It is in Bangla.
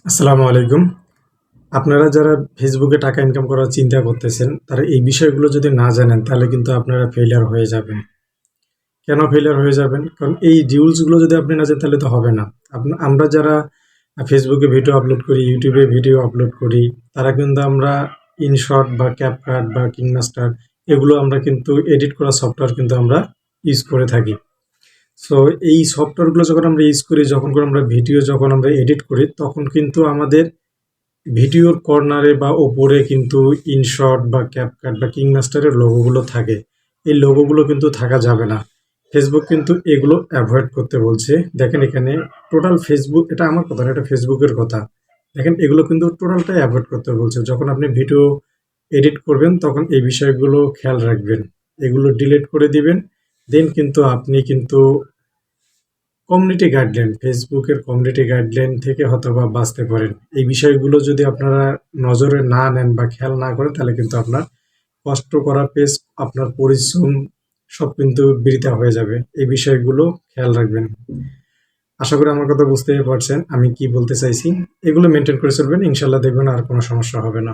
আসসালামু আলাইকুম। আপনারা যারা ফেসবুকে টাকা ইনকাম করার চিন্তা করতেছেন, তারা এই বিষয়গুলো যদি না জানেন তাহলে কিন্তু আপনারা ফেইলিয়ার হয়ে যাবেন। কেন ফেইলিয়ার হয়ে যাবেন? কারণ এই রুলসগুলো যদি আপনি না জানেন তাহলে তো হবে না। আমরা যারা ফেসবুকে ভিডিও আপলোড করি, ইউটিউবে ভিডিও আপলোড করি, তারা কিন্তু আমরা ইনশট বা ক্যাপকাট বা কিংমাস্টার এগুলো আমরা কিন্তু এডিট করা সফটওয়্যার কিন্তু আমরা ইউজ করে থাকি। সো এই সফটওয়্যারগুলো যখন আমরা ইউজ করি, যখন করে আমরা ভিডিও যখন আমরা এডিট করি, তখন কিন্তু আমাদের ভিডিওর কর্নারে বা ওপরে কিন্তু ইনশট বা ক্যাপকাট বা কিংমাস্টারের লোগোগুলো থাকে। এই লোগোগুলো কিন্তু থাকা যাবে না। ফেসবুক কিন্তু এগুলো অ্যাভয়েড করতে বলছে। দেখেন এখানে টোটাল ফেসবুক, এটা আমার কথা না, এটা ফেসবুকের কথা। দেখেন এগুলো কিন্তু টোটালটাই অ্যাভয়েড করতে বলছে। যখন আপনি ভিডিও এডিট করবেন তখন এই বিষয়গুলো খেয়াল রাখবেন। এগুলো ডিলিট করে দিবেন। দেন কিন্তু আপনি কিন্তু কমিউনিটি গাইডলাইন, ফেসবুকের কমিউনিটি গাইডলাইন থেকে হয়তোবা বাঁচতে পারেন। এই বিষয়গুলো যদি আপনারা নজরে না নেন বা খেয়াল না করেন তাহলে কিন্তু আপনার কষ্ট করা পেজ, আপনার পরিশ্রম সব কিন্তু বৃথা হয়ে যাবে। এই বিষয়গুলো খেয়াল রাখবেন। আশা করি আমার কথা বুঝতেই পারছেন আমি কি বলতে চাইছি। এগুলো মেনটেন করে চলবেন, ইনশাল্লাহ দেখবেন আর কোনো সমস্যা হবে না।